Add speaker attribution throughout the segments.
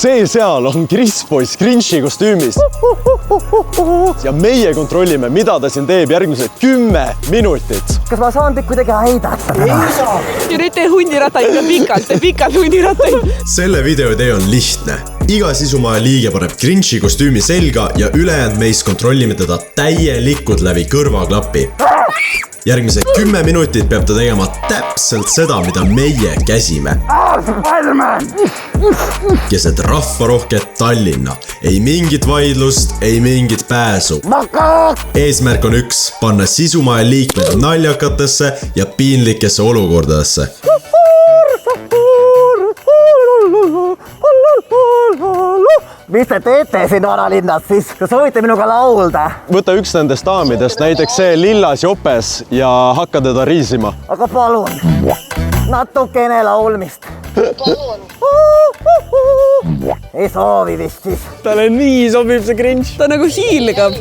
Speaker 1: see seal on Chris Boys Grinchi kostüümis. Ja meie kontrollime, mida ta siin teeb järgmised 10 minutit.
Speaker 2: Kas ma saan teid kuidagi aidata?
Speaker 3: Ei saa. Ja nüüd tee hundirattaid ja pikalt hundirattaid.
Speaker 4: Selle video idee on lihtne. Iga Sisumaja liige paneb Grinchi kostüümi selga ja ülejäänud meist kontrollime teda täielikult läbi kõrvaklappi. Järgmised 10 minutit peab ta tegema täpselt seda, mida meie käsime. Keset rahvarohket Tallinna. Ei mingit vaidlust, ei mingit pääsu. Eesmärk on üks, panna Sisumaja liikmed naljakatesse ja piinlikesse olukordadesse.
Speaker 2: Mis te teete siin vanalinnas siis? Te soovite minuga laulda?
Speaker 1: Võta üks nendest daamidest, näiteks see lillas jopes ja hakka teda riisima.
Speaker 2: Aga palun, natukene laulmist. Ei soovi vist siis.
Speaker 1: Talle nii sobib see Grinch.
Speaker 3: Ta nagu hiilgab.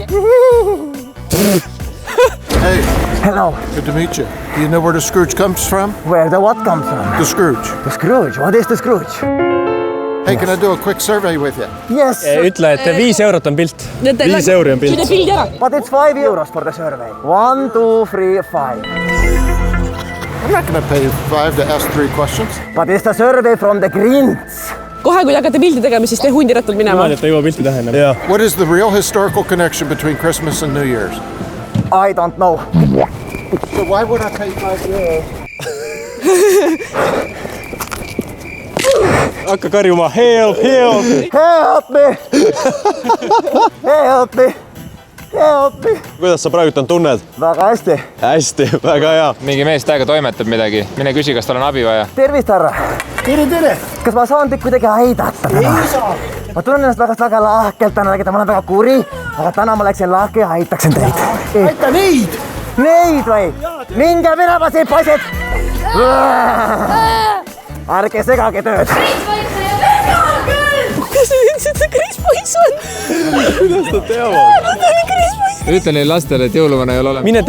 Speaker 5: Hey,
Speaker 2: Hello.
Speaker 5: good to meet you. Do you know where the Scrooge comes from?
Speaker 2: Where the what comes from?
Speaker 5: The Scrooge.
Speaker 2: The Scrooge. What is the Scrooge?
Speaker 5: Hey, can I do a quick survey with you?
Speaker 2: Yes.
Speaker 1: Ütle, et 5 eurot on pilt. 5 euri on pilt.
Speaker 3: Süüde pildi ära.
Speaker 2: But it's 5 euros for the survey. 1, 2, 3, 5.
Speaker 5: I'm not going to pay you 5 to ask 3 questions.
Speaker 2: But it's the survey from the Grinch.
Speaker 3: Kohe, kui hakkate pildi tegema, siis tee hundirattal minema.
Speaker 1: Et ta juba pilti tähe enam.
Speaker 5: What is the real historical connection between Christmas and New Year's?
Speaker 2: I don't know.
Speaker 5: So why would I pay 5 euros?
Speaker 1: Hakka karjuma, help, help.
Speaker 2: Help me! Help me! Help me!
Speaker 1: Kuidas sa praegu tunned?
Speaker 2: Väga hästi.
Speaker 1: Hästi, väga hea.
Speaker 6: Mingi mees täiega toimetab midagi. Mine küsi, kas tal on abi vaja.
Speaker 2: Tervist, härra.
Speaker 5: Tere!
Speaker 2: Kas ma saan teid kuidagi aidata?
Speaker 5: Ei saa.
Speaker 2: Ma tunnen ennast väga lahkelt täna, ma olen väga kuri, aga täna ma läksin lahke ja aitaksin teid.
Speaker 5: Aita neid!
Speaker 2: Neid või? Minge minema siin, poisid! Ärge segage tööd.
Speaker 3: Kas sa ütlesid, et see Chris Boys on?
Speaker 1: Kuidas ta teavad?
Speaker 6: Ütle neil lastele, et jõuluvana ei ole olemas.
Speaker 1: Mine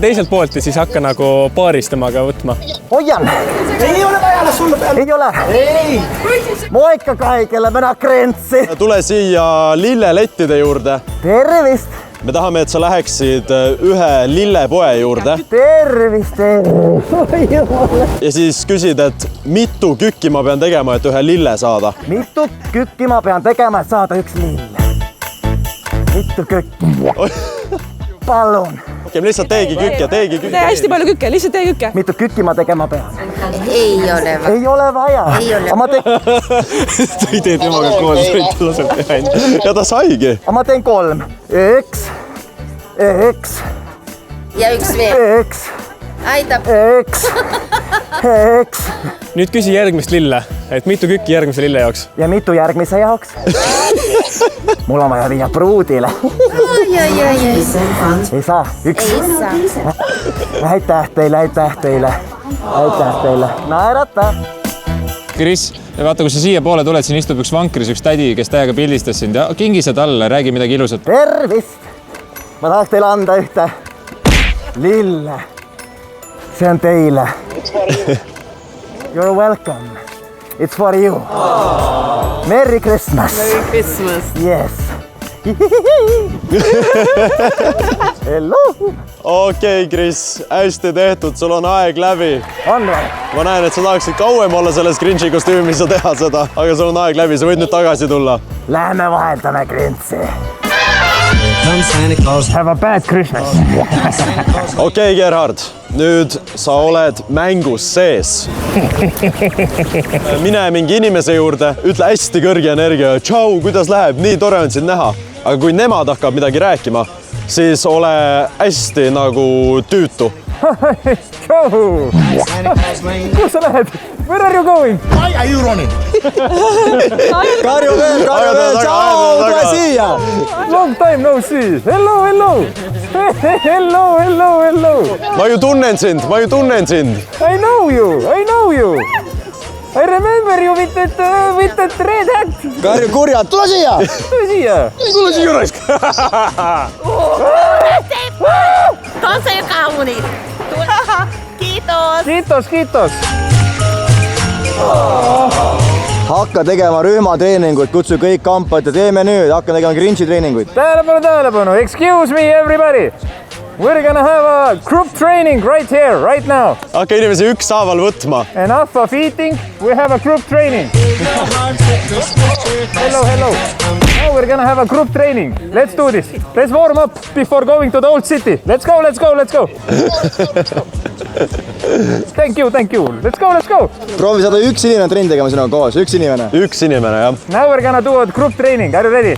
Speaker 1: teiselt poolt ja siis hakka nagu paaris temaga võtma.
Speaker 2: Hoian.
Speaker 5: Ei ole vaja sulle peale.
Speaker 2: Ei ole.
Speaker 5: Ei!
Speaker 2: Moikka kaikille, minä krentsi.
Speaker 1: Tule siia lillelettide juurde.
Speaker 2: Tervist.
Speaker 1: Me tahame, et sa läheksid ühe lillepoe juurde.
Speaker 2: Tervist.
Speaker 1: Ja siis küsid, et mitu kükki ma pean tegema, et ühe lille saada.
Speaker 2: Mitu kükki ma pean tegema, et saada üks lill? Mitu kükki? Palun.
Speaker 1: Okei, lihtsalt teegi kükke.
Speaker 3: Tee hästi palju kükke, lihtsalt tee kükke.
Speaker 2: Mitu kükki ma tegema pean?
Speaker 7: Ei ole vaja.
Speaker 2: Ei ole vaja.
Speaker 7: Ei ole.
Speaker 2: Ma teen...
Speaker 1: Ta ei tee temaga koos, ta laseb teha enda. Ja ta saigi.
Speaker 2: Ma teen 3. Üks.
Speaker 7: Ja üks veel.
Speaker 2: Üks.
Speaker 7: Aitab.
Speaker 2: Üks.
Speaker 1: Nüüd küsi järgmist lille, et mitu kükki järgmise lille jaoks.
Speaker 2: Ja mitu järgmise jaoks? Mul on vaja viia pruudile. Ei saa. Üks.
Speaker 7: Ei saa.
Speaker 2: Aitäh teile. Naerata.
Speaker 6: Chris, vaata, kui sa siia poole tuled, siin istub üks vankris, üks tädi, kes täiega pildistas sind. Ja kingisa talle, räägi midagi ilusat.
Speaker 2: Tervist. Ma tahaks teile anda ühte lille. See on teile. You're welcome. It's for you. Merry Christmas.
Speaker 3: Merry Christmas.
Speaker 2: Yes. Hello.
Speaker 1: Okei, Chris, hästi tehtud, sul on aeg läbi.
Speaker 2: On või?
Speaker 1: Ma näen, et sa tahaksid kauem olla selles Grinchi kostüümis ja teha seda, aga sul on aeg läbi, sa võid nüüd tagasi tulla.
Speaker 2: Läheme vaheldame Grinchi. Have a bad Christmas.
Speaker 1: Okei, Gerhard, nüüd sa oled mängus sees. Mine mingi inimese juurde, ütle hästi kõrge energia. Tšau, kuidas läheb? Nii tore on sind näha. Aga kui nemad hakkab midagi rääkima, siis ole hästi nagu tüütu.
Speaker 2: Tšau. Kus sa lähed? Where are you going?
Speaker 5: Why are you running?
Speaker 1: Karju veel, tšau, tule siia.
Speaker 2: Long time no see. Hello.
Speaker 1: Ma ju tunnen sind.
Speaker 2: I know you. I remember you with that red hat.
Speaker 1: Karju kurjad, tule siia. Tule siia raisk.
Speaker 7: Tosi kauniit. Kiitos.
Speaker 2: Kiitos. hakka tegema rühmatreeninguid, kutsu kõik kampad ja teeme nüüd, hakka tegema Grinchi treeninguid.
Speaker 6: tähelepanu, excuse me everybody. We're gonna have a group training right here, right now.
Speaker 1: Hakka inimesi ükshaaval võtma.
Speaker 6: Enough of eating, we have a group training. Hello. Now we're gonna have a group training. Let's do this. Let's warm up before going to the old city. Let's go. Thank you. Let's go.
Speaker 2: Proovi saada üks inimene trenni tegema sinuga koos, üks inimene.
Speaker 1: Üks inimene, jah.
Speaker 6: Now we're gonna do a group training. Are you ready?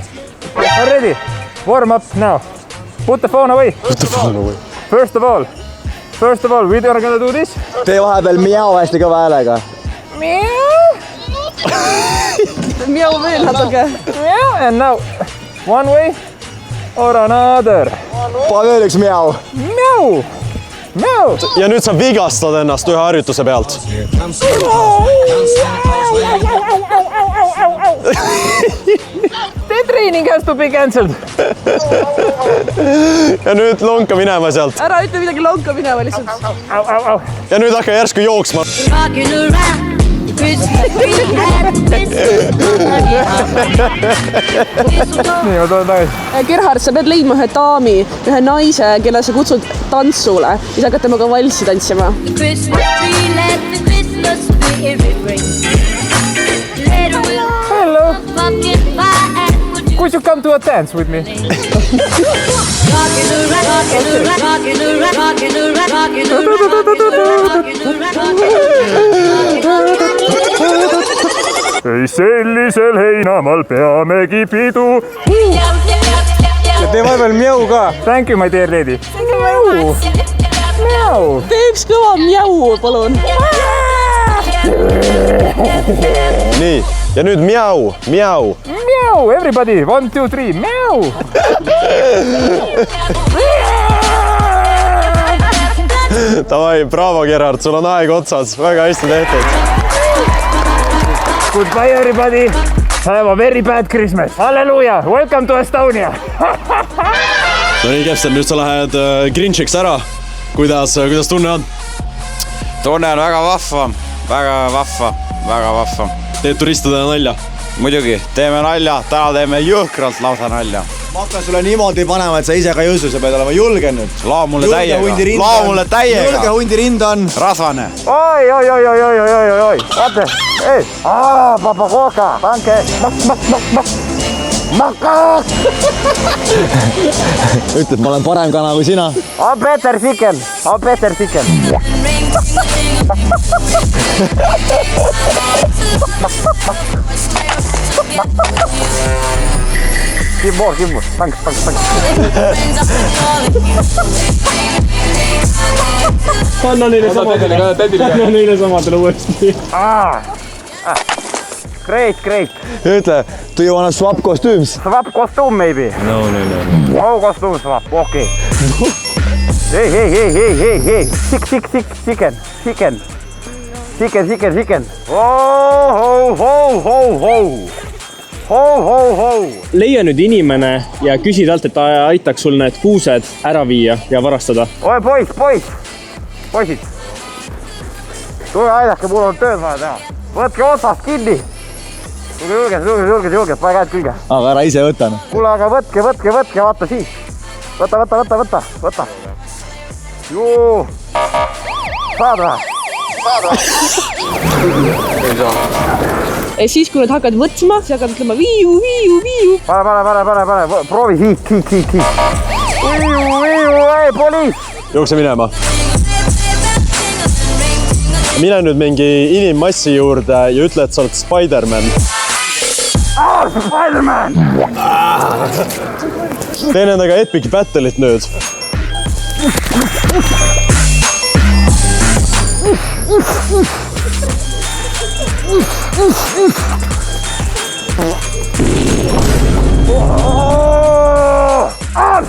Speaker 6: Warm up now. Put the phone away. First of all, we are gonna do this.
Speaker 2: Tee vahepeal miau hästi kõva häälega.
Speaker 3: Miau veel natuke.
Speaker 6: And now, one way or another.
Speaker 2: Pane veel üks miau.
Speaker 6: Miau.
Speaker 1: Ja nüüd sa vigastad ennast ühe harjutuse pealt.
Speaker 6: The training has to be cancelled.
Speaker 1: Ja nüüd lonka minema sealt.
Speaker 3: Ära ütle midagi lonka minema lihtsalt.
Speaker 6: Au.
Speaker 1: Ja nüüd hakka järsku jooksma.
Speaker 7: Rocking around.
Speaker 6: Nii, ma tulen tagasi.
Speaker 3: Gerhard, sa pead leidma ühe daami, ühe naise, kelle sa kutsud tantsule ja sa hakkad temaga valssi tantsima.
Speaker 6: Hello. Could you come to a dance with me? Ei sellisel heinamaal peamegi pidu. Ja tee vahepeal miau ka. Thank you, my dear lady. Miau.
Speaker 3: Tee üks kõva miau, palun.
Speaker 1: Nii, ja nüüd miau.
Speaker 6: Miau, everybody, 1, 2, 3, miau.
Speaker 1: Davai, bravo, Gerhard, sul on aeg otsas. Väga hästi tehtud.
Speaker 6: Goodbye, everybody. Have a very bad Christmas. Halleluja. Welcome to Estonia.
Speaker 1: No nii, Kepsel, nüüd sa lähed Grinchiks ära. Kuidas tunne on?
Speaker 8: Tunne on väga vahva.
Speaker 1: Teed turistidele nalja?
Speaker 8: Muidugi, teeme nalja. Täna teeme jõhkralt lausa nalja.
Speaker 2: Ma hakkan sulle niimoodi panema, et sa ise ka jõusu, sa pead olema julge nüüd.
Speaker 8: Lao mulle täiega.
Speaker 2: Julge hundi rind on.
Speaker 8: Rasvane.
Speaker 6: Oi. Vaata. Ei. Papa Koka. Panke. Maka.
Speaker 2: Ütled, ma olen parem kana kui sina.
Speaker 6: On better chicken. Give more. Thanks.
Speaker 1: Anna neile samadele uuesti.
Speaker 6: Great.
Speaker 2: Ütle, do you want a swap costumes?
Speaker 6: Swap costume maybe.
Speaker 1: No.
Speaker 6: No costume swap. Okay. Hey. Chicken. Ho.
Speaker 9: Leia nüüd inimene ja küsi talt, et ta aitaks sul need kuused ära viia ja varastada.
Speaker 6: Oi, poisid. Tule aidake, mul on tööd vaja teha. Võtke otsast kinni. Julge, pane käed külge.
Speaker 2: Aga ära ise võta.
Speaker 6: Kuule, aga võtke, vaata siit. Võta. Juu. Saad või?
Speaker 3: Ja siis, kui nad hakkad võtsma, siis hakkad ütlema viiu.
Speaker 6: Pane. Proovi siit. Viiu, ei, poliis.
Speaker 1: Jookse minema. Mine nüüd mingi inimmassi juurde ja ütle, et sa oled Spider-Man.
Speaker 6: Spider-Man!
Speaker 1: Tee nendega epic battle'it nüüd.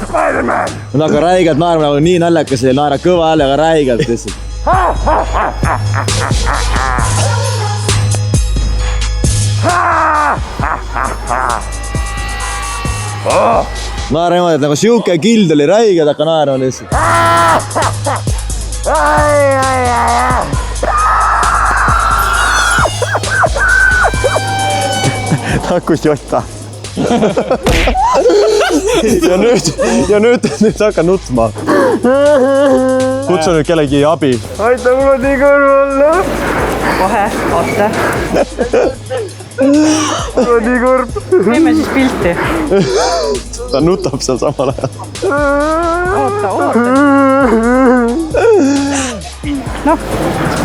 Speaker 6: Spider-Man!
Speaker 2: Nad aga räigelt naerma nagu nii naljakas ja naera kõva häälega räigelt lihtsalt. Naera niimoodi, et nagu siuke kild oli räigelt, hakka naerma lihtsalt. Kus jotta.
Speaker 1: ja nüüd hakka nutma. Kutsu nüüd kellegi abi.
Speaker 6: Aita, mul on nii kõrval.
Speaker 3: Kohe, oota.
Speaker 6: Mul on nii kõrv.
Speaker 3: Teeme siis pilti.
Speaker 1: Ta nutab seal samal ajal.
Speaker 3: Oota. Noh,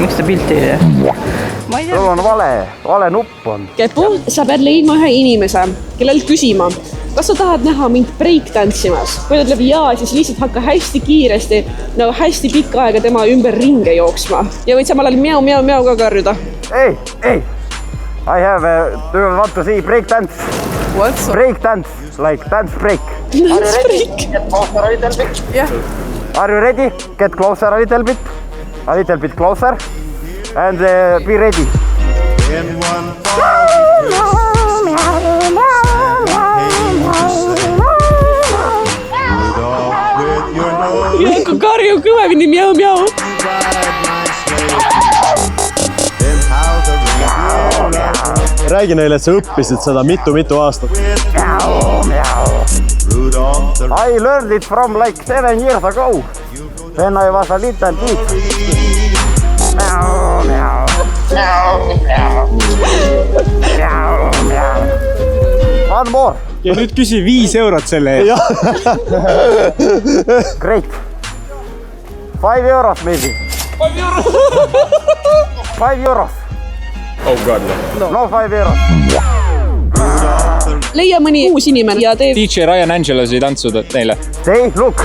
Speaker 3: miks ta pilti ei tee? Ma ei tea.
Speaker 2: Sul on vale nupp on.
Speaker 3: Kepu, sa pead leidma ühe inimese, kellel küsima, kas sa tahad näha mind breaktantsimas? Kui ta ütleb jaa, siis lihtsalt hakka hästi kiiresti, nagu hästi pikka aega tema ümber ringe jooksma. Ja võid samal ajal miau ka karjuda.
Speaker 2: Ei. I have do you want to see break dance?
Speaker 3: What?
Speaker 2: Break dance, like dance break.
Speaker 3: Dance break. Yeah.
Speaker 2: Are you ready? Get closer a little bit closer, and be ready.
Speaker 3: Ja kun karju kõvemini miau.
Speaker 1: Räägi neile, et sa õppisid seda mitu aastat.
Speaker 2: I learned it from like 7 years ago. When I was a little kid. One more.
Speaker 9: Ja nüüd küsi 5 eurot selle eest.
Speaker 2: Great. 5 euros maybe. 5 euros.
Speaker 9: Oh god.
Speaker 2: No 5 euros.
Speaker 3: Leia mõni uus inimene ja tee.
Speaker 9: DJ Ryan Angelosi tantsud neile.
Speaker 2: See, look.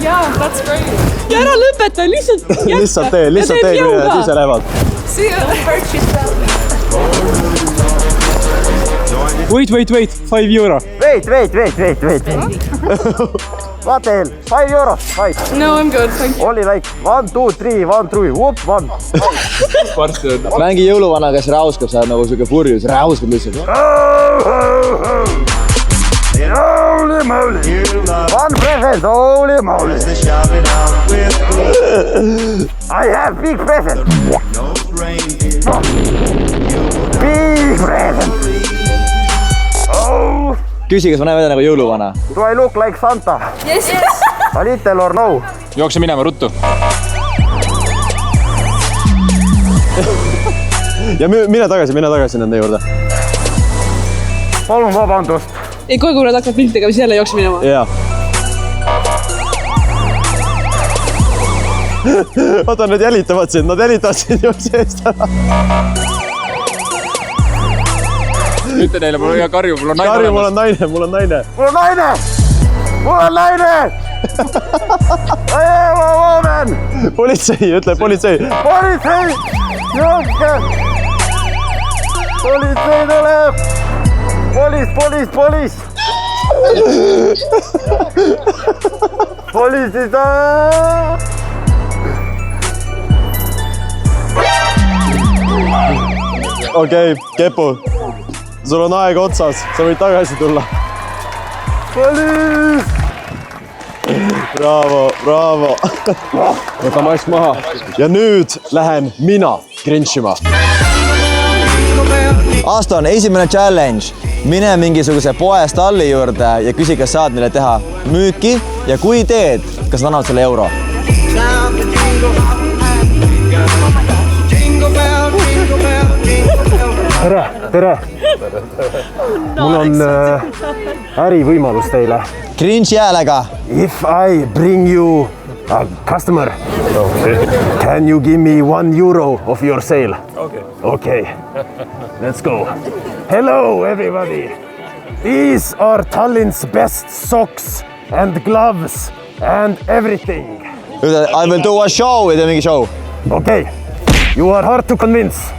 Speaker 3: Yeah, that's great. Ja ära lõpeta, lihtsalt
Speaker 1: tee, kui ise lähevad.
Speaker 9: Wait, 5 euro.
Speaker 2: Wait. What the hell? 5 euros, 5.
Speaker 3: No, I'm good, thank you.
Speaker 2: Only like 1, 2, 3, 1, 3, whoop, 1.
Speaker 10: Mängi jõuluvana, kes räuskab, sa oled nagu siuke purjus, räuskab lihtsalt.
Speaker 2: Holy moly. One present, holy moly. I have big present. Big present. Oh.
Speaker 10: Küsi, kas ma näen välja nagu jõuluvana?
Speaker 2: Do I look like Santa?
Speaker 3: Yes.
Speaker 2: A little or no?
Speaker 9: Jookse minema ruttu.
Speaker 1: Ja mine tagasi nende juurde.
Speaker 2: Palun vabandust.
Speaker 3: Ei, kui nad hakkavad pilti tegema, siis jälle jookse minema.
Speaker 1: Jaa. Oota, nad jälitavad sind jookse eest ära.
Speaker 9: Ütle neile, mul on hea karju, mul on naine.
Speaker 1: Karju, mul on naine.
Speaker 2: I am a woman.
Speaker 1: Politsei, ütle politsei.
Speaker 2: Politsei! Jõuke! Politsei tuleb! Poliis! Poliisida!
Speaker 1: Okei, Kepu. Sul on aeg otsas, sa võid tagasi tulla.
Speaker 2: Poliis!
Speaker 1: Bravo. Võta mask maha. Ja nüüd lähen mina grinšima.
Speaker 10: Aston, esimene challenge. Mine mingisuguse poe stalli juurde ja küsi, kas saad neile teha müüki ja kui teed, kas nad annavad selle euro.
Speaker 6: Tere. Mul on ärivõimalus teile.
Speaker 10: Cringe häälega.
Speaker 6: If I bring you a customer, can you give me 1 euro of your sale? Okay. Let's go. Hello, everybody. These are Tallinn's best socks and gloves and everything.
Speaker 10: I will do a show või tee mingi show.
Speaker 6: Okay. You are hard to convince.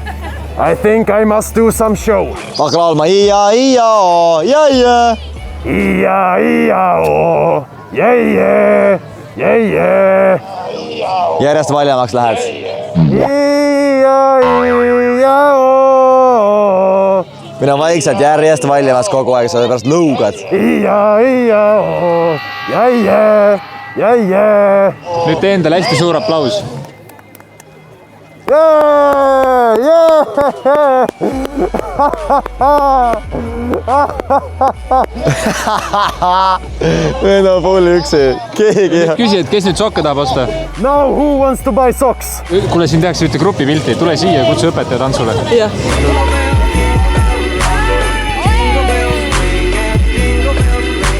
Speaker 6: I think I must do some show.
Speaker 10: Hakka laulma ia-ia-o, ia-ia.
Speaker 6: Ia-ia-o, jäie.
Speaker 10: Järjest valjamaks lähed.
Speaker 6: Ia-ia-o,
Speaker 10: Mine vaikselt järjest valjamas kogu aeg, sa pärast lõugad.
Speaker 9: Nüüd tee endale hästi suur aplaus.
Speaker 10: Need on full üksi. Keegi.
Speaker 9: Küsi, et kes nüüd sokke tahab osta?
Speaker 6: Now who wants to buy socks?
Speaker 9: Kuule, siin tehakse ühte grupipilti. Tule siia ja kutsu õpetaja tantsule.
Speaker 3: jah.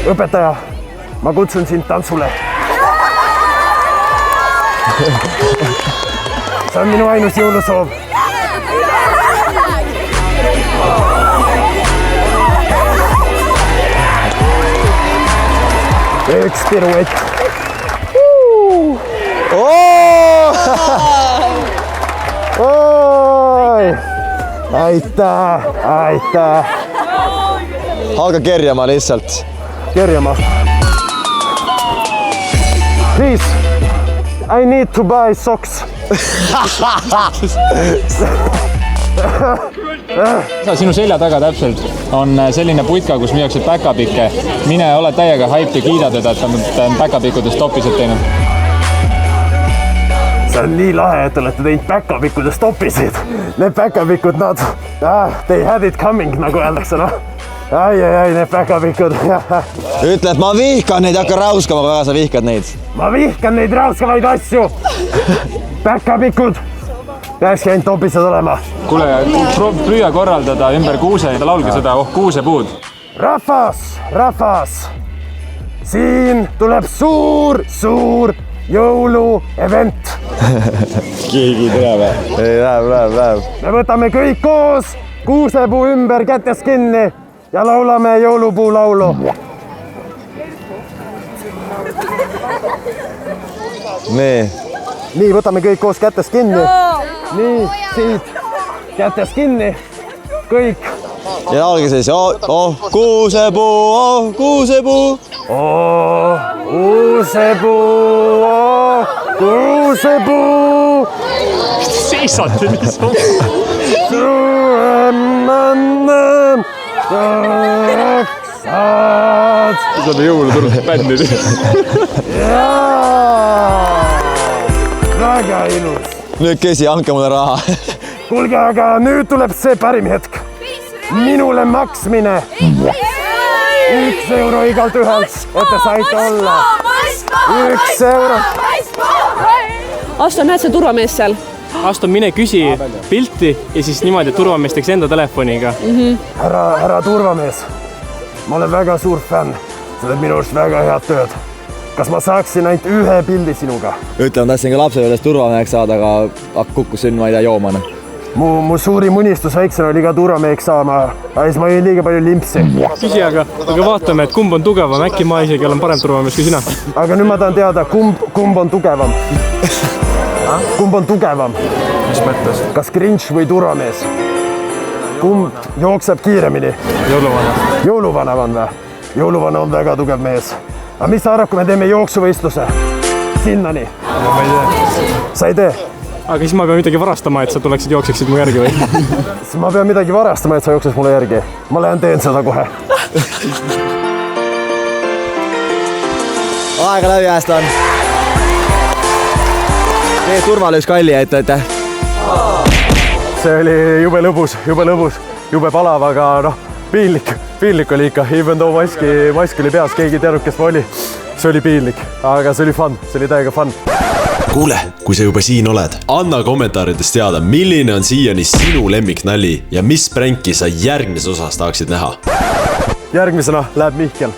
Speaker 6: Õpetaja, ma kutsun sind tantsule. See on minu ainus jõulusoov. Üks piruett. Oi! Aitäh, aitäh.
Speaker 10: Hakka kerjama lihtsalt.
Speaker 6: Kerjama. Please, I need to buy socks.
Speaker 9: Sinu selja taga täpselt on selline putka, kus müüakse päkapikke. Mine ole täiega hype ja kiida teda, et ta on päkapikkudest topised teinud.
Speaker 6: See on nii lahe, et olete teinud päkapikkudest topisid. Need päkapikud, nad, they had it coming, nagu öeldakse, noh. Ai, need päkapikud.
Speaker 10: Ütle, et ma vihkan neid, hakka rauskama, kui väga sa vihkad neid.
Speaker 6: Ma vihkan neid rauskavaid asju. Päkapikud. Peakski ainult topised olema.
Speaker 9: Kuule, püüa korraldada ümber kuuse ja laulge seda, kuusepuud.
Speaker 6: Rahvas, rahvas. Siin tuleb suur jõulu-event.
Speaker 10: Keegi tuleb. Ei, läheb.
Speaker 6: Me võtame kõik koos kuusepuu ümber kätes kinni ja laulame jõulupuu laulu. Nii, võtame kõik koos kätes kinni. Nii, siit kätes kinni. Kõik.
Speaker 10: Ja laulge siis, kuusepuu, kuusepuu.
Speaker 6: Kuusepuu.
Speaker 9: Seisate nii soov. Saad jõuluturust bändid.
Speaker 6: Väga ilus.
Speaker 10: Nüüd Kesi, anke mulle raha.
Speaker 6: Kuulge, aga nüüd tuleb see parim hetk. Minule maksmine. 1 euro igalt ühelt, et te saite olla. 1 euro.
Speaker 3: Asto, näed see turvamees seal?
Speaker 9: Asto, mine küsi pilti ja siis niimoodi, et turvamees teeks enda telefoniga.
Speaker 6: Härra turvamees, ma olen väga suur fänn. Sa teed minu arust väga head tööd. Kas ma saaksin ainult ühe pildi sinuga?
Speaker 10: Ütle, ma tahtsin ka lapsepõlves turvameheks saada, aga kukkus siin, ma ei tea, joomane.
Speaker 6: Mu suurim unistus väiksena oli ka turvameheks saama, aga siis ma jõin liiga palju limpsi.
Speaker 9: Küsi, aga vaatame, et kumb on tugevam, äkki ma isegi olen parem turvamees kui sina.
Speaker 6: Aga nüüd ma tahan teada, kumb on tugevam? Kumb on tugevam? Mis mõttes? Kas Grinch või turvamees? Kumb jookseb kiiremini?
Speaker 9: Jõuluvana.
Speaker 6: Jõuluvana on või? Jõuluvana on väga tugev mees. Aga mis sa arvad, kui me teeme jooksuvõistluse? Sinnani.
Speaker 9: Ma ei tea.
Speaker 6: Sa ei tee?
Speaker 9: Aga siis ma pean midagi varastama, et sa tuleksid jookseksid mu järgi või?
Speaker 6: Siis ma pean midagi varastama, et sa jookseks mulle järgi. Ma lähen teen seda kohe.
Speaker 10: Aega läbi ajast on. Tee turvale üks kalli, aitäh.
Speaker 6: See oli jube lõbus, jube palav, aga noh, piinlik oli ikka. Even though mask oli peas, keegi ei teadnud, kes ma oli. See oli piinlik, aga see oli fun, see oli täiega fun.
Speaker 4: Kuule, kui sa juba siin oled, anna kommentaarides teada, milline on siiani sinu lemmiknali ja mis pränki sa järgmises osas tahaksid näha.
Speaker 6: Järgmisena läheb Mihkel.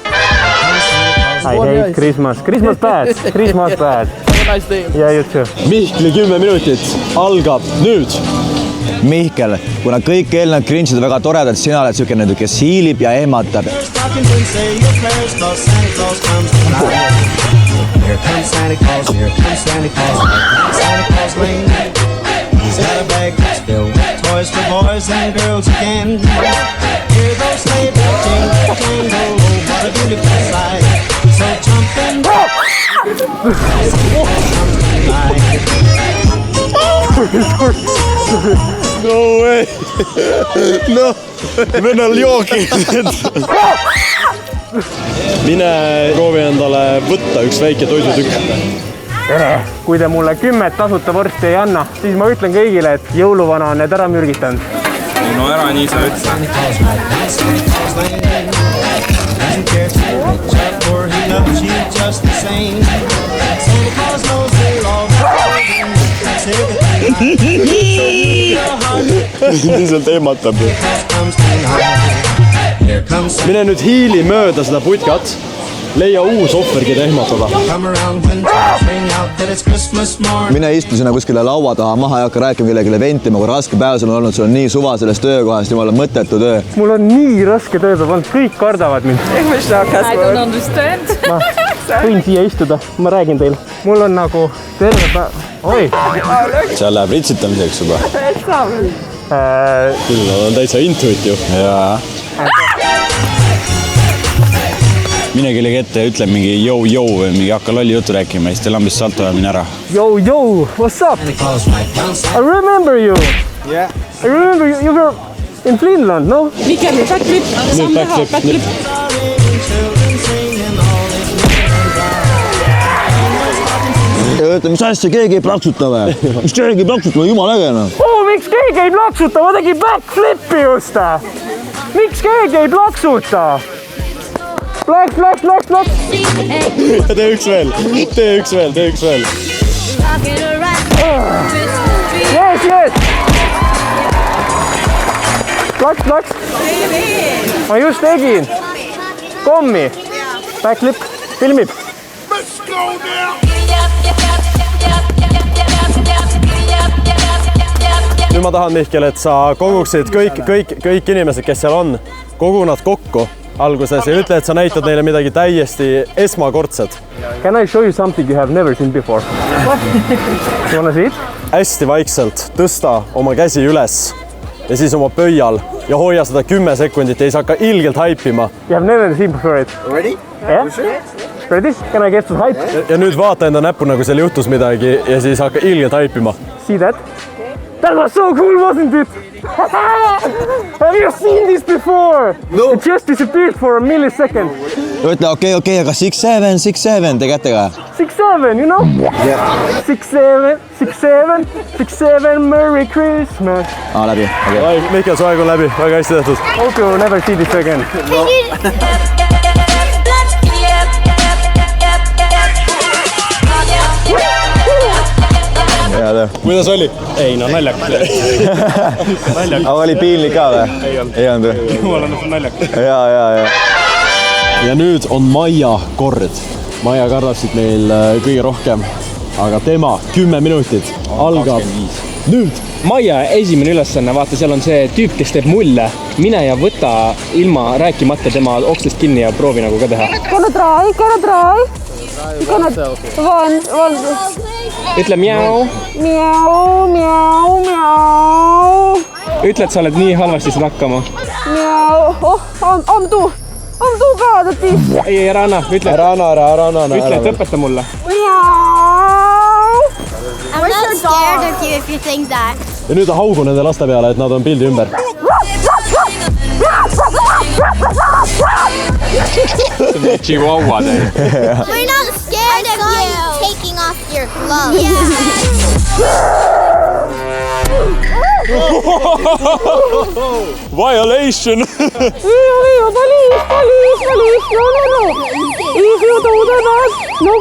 Speaker 9: I hate Christmas. Christmas bad.
Speaker 3: Have a nice day.
Speaker 9: Yeah, you too.
Speaker 1: Mihkli 10 minutit algab nüüd.
Speaker 10: Mihkel, kuna kõik eelnevad Grinchid on väga toredad, sina oled selline, kes hiilib ja ehmatab.
Speaker 11: Here comes Santa Claus, here comes Santa Claus. Santa Claus lane. He's got a bag that's filled with toys for boys and girls again. Hear those sleigh bells jingle, jingle, oh, what a beautiful sight. So jump and
Speaker 1: No way! noh, vennal jookid. Mine proovi endale võtta üks väike toidutükk.
Speaker 6: Kui te mulle 10 tasuta vorsti ei anna, siis ma ütlen kõigile, et jõuluvana on need ära mürgitanud.
Speaker 8: No ära nii sa ütlen.
Speaker 1: Lihtsalt ehmatab. Mine nüüd hiili mööda seda putkat. Leia uus ohver, keda ehmatada.
Speaker 10: Mine istu sinna kuskile laua taha maha ja hakka rääkima kellegile ventima, kui raske päev sul on olnud, sul on nii suva sellest töökohast, jumala mõttetu töö.
Speaker 6: Mul on nii raske tööpäev olnud, kõik kardavad mind.
Speaker 3: I don't understand.
Speaker 6: Ma võin siia istuda, ma räägin teile. Mul on nagu terve päev. Oi!
Speaker 1: Seal läheb ritsitamiseks juba. Küll on täitsa intuit ju. Jaa.
Speaker 8: Mine kellegi ette ja ütle mingi jõu või mingi hakka lolli juttu rääkima ja siis teil on mis salto ja mine ära.
Speaker 6: Yo, what's up? I remember you.
Speaker 5: Yeah.
Speaker 6: I remember you. You were in Finland, no?
Speaker 3: Mikel, backflip. Samm teha, backflip.
Speaker 10: Mis asja, keegi ei plaksuta või? Mis keegi ei plaksuta või, jumal äge noh.
Speaker 6: Miks keegi ei plaksuta? Ma tegin backflipi just. Miks keegi ei plaksuta? Plaks.
Speaker 1: Tee üks veel.
Speaker 6: Yes. Plaks. Ma just tegin. Kommi. Backflip. Filmib.
Speaker 1: Nüüd ma tahan, Mihkel, et sa koguksid kõik inimesed, kes seal on, kogu nad kokku alguses ja ütle, et sa näitad neile midagi täiesti esmakordset.
Speaker 6: Can I show you something you have never seen before? You wanna see it?
Speaker 1: Hästi vaikselt tõsta oma käsi üles ja siis oma pöial ja hoia seda 10 sekundit ja siis hakka ilgelt haipima.
Speaker 6: You have never seen before it. Ready? Yeah? Ready? Can I get some hype?
Speaker 1: Ja nüüd vaata enda näppu, nagu seal juhtus midagi ja siis hakka ilgelt haipima.
Speaker 6: See that? That was so cool, wasn't it? Have you seen this before? No. It just disappeared for a millisecond.
Speaker 10: Ütle okei, aga 6-7 tee kätega.
Speaker 6: 6-7, you know? Yeah. 6-7, Merry Christmas.
Speaker 10: Läbi.
Speaker 1: Okay. Mihkel, su aeg on läbi, väga hästi tehtud.
Speaker 6: Hope you never see this again. No.
Speaker 1: Kuidas oli?
Speaker 9: Ei, no naljakas.
Speaker 10: Aga oli piinlik ka või? Ei olnud või?
Speaker 9: Jumal on naljakas.
Speaker 10: Ja.
Speaker 1: Ja nüüd on Maia kord. Maia kardab meil kõige rohkem, aga tema 10 minutit algab nüüd.
Speaker 12: Maia esimene ülesanne, vaata, seal on see tüüp, kes teeb mulle. Mine ja võta ilma rääkimata tema okstest kinni ja proovi nagu ka teha.
Speaker 3: Can I try? One.
Speaker 12: Ütle mjau.
Speaker 3: Mjau.
Speaker 12: Ütle, et sa oled nii halvasti saad hakkama.
Speaker 3: Mjau. I'm too bad at this.
Speaker 12: Ei, ära anna, ütle.
Speaker 1: Ära anna.
Speaker 12: Ütle, et õpeta mulle.
Speaker 3: Mjau.
Speaker 7: I'm not scared of you if you think that.
Speaker 1: Ja nüüd haugu nende laste peale, et nad on pildi ümber.
Speaker 8: Chihuahua teil.
Speaker 7: We're not scared of you taking off your gloves.
Speaker 1: Violation!
Speaker 3: Police. No. If you do that, no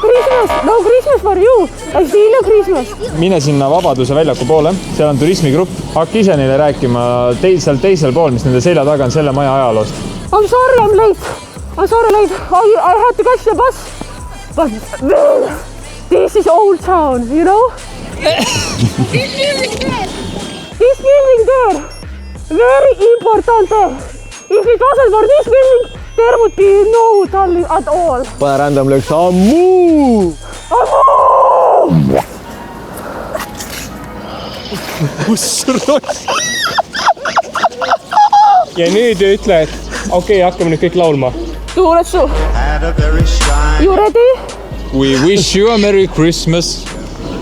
Speaker 3: Christmas for you. I steal your Christmas.
Speaker 9: Mine sinna Vabaduse väljaku poole, seal on turismigrupp. Hakka ise neile rääkima teisel pool, mis nende selja taga on selle maja ajaloost.
Speaker 3: I'm sorry, I'm late. I had to catch the bus. But this is old town, you know? This building there, very important. If it wasn't for this building, there would be no Tallinn at all.
Speaker 10: Pane random lööks ammu!
Speaker 12: Ja nüüd ütle, et okei, hakkame nüüd kõik laulma.
Speaker 3: Tuuletsu. You ready?
Speaker 8: We wish you a Merry Christmas.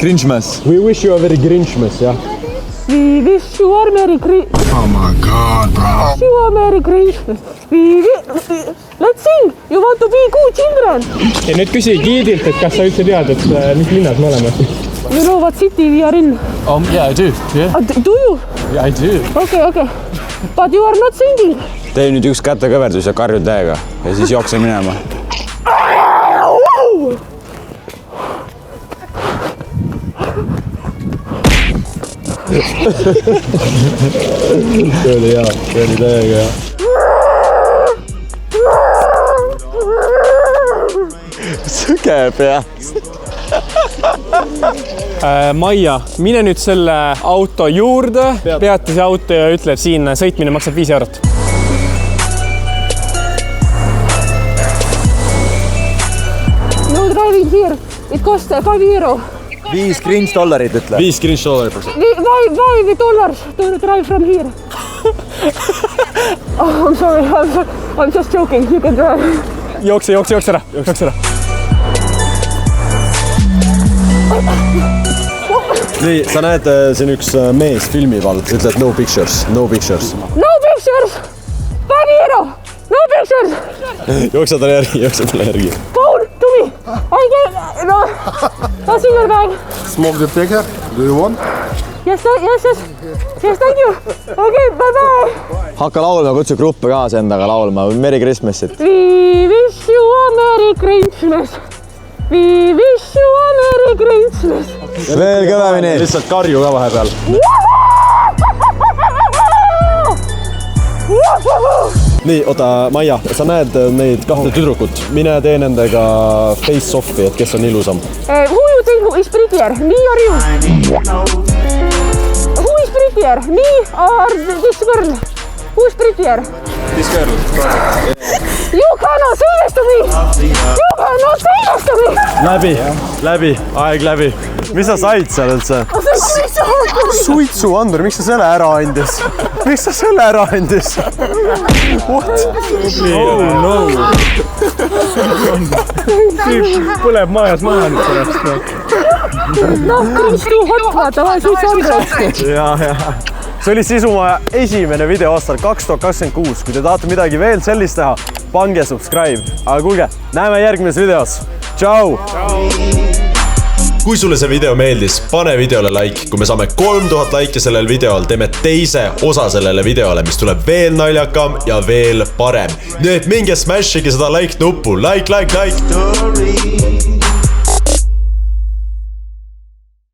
Speaker 10: Grinchmas.
Speaker 1: We wish you a very Grinchmas, jah.
Speaker 3: We wish you a Merry Christmas.
Speaker 5: Oh my God, bro.
Speaker 3: Wish you a Merry Christmas. Let's sing. You want to be good children.
Speaker 12: Ja nüüd küsi giidilt, et kas sa üldse tead, et mis linnas me oleme?
Speaker 3: You know what city we are in?
Speaker 12: Yeah, I do. Yeah.
Speaker 3: Do you?
Speaker 12: Yeah, I do.
Speaker 3: Okay. But you are not singing.
Speaker 8: tee nüüd üks kätekõverdus ja karju täiega ja siis jookse minema.
Speaker 1: See oli hea, see oli täiega hea. Sõge peas.
Speaker 12: Maia, mine nüüd selle auto juurde, peata see auto ja ütle, et siin sõitmine maksab 5 eurot.
Speaker 3: No driving here. It costs 5 euro.
Speaker 10: $5 cringe ütle.
Speaker 1: $5 cringe.
Speaker 3: Why dollars to drive from here? Oh, I'm sorry. I'm just joking. You can drive.
Speaker 12: Jookse ära.
Speaker 1: Nii, sa näed siin üks mees filmib all, ütled no pictures.
Speaker 3: No pictures. 5 euro. No pictures.
Speaker 1: Jookse talle järgi.
Speaker 3: Paul, to me. No. That's in your bag.
Speaker 5: Smoke the ticker. Do you want?
Speaker 3: Yes, thank you. Okay, bye-bye.
Speaker 10: Hakka laulma, kutsu gruppe kaasa endaga laulma. Merry Christmasit.
Speaker 3: We wish you a Merry Christmas. We wish you a Merry Christmas.
Speaker 10: Veel kõvemini.
Speaker 1: Lihtsalt karju ka vahepeal. Nii, oota, Maia, sa näed neid kahte tüdrukut. Mine tee nendega face-offi, et kes on ilusam.
Speaker 3: Who you think is prettier, me or you? Who is prettier, me or this girl? Who is prettier?
Speaker 8: This girl.
Speaker 3: You cannot say this to me! You cannot say this to me!
Speaker 1: Aeg läbi. Mis sa said seal üldse? Suitsu Andor, miks sa selle ära andis? What?
Speaker 12: Oh no! Põleb majas maha nüüd sellest.
Speaker 3: No, it's too hot, vaata, vaja Suitsu Andor.
Speaker 1: Ja. See oli Sisumaja esimene video aastal 2026. Kui te tahate midagi veel sellist teha, pange subscribe. Aga kuulge, näeme järgmises videos. Tšau!
Speaker 4: Kui sulle see video meeldis, pane videole like. Kui me saame 3000 laiki sellel videol, teeme teise osa sellele videole, mis tuleb veel naljakam ja veel parem. Nii et minge smashige seda like nuppu. Like!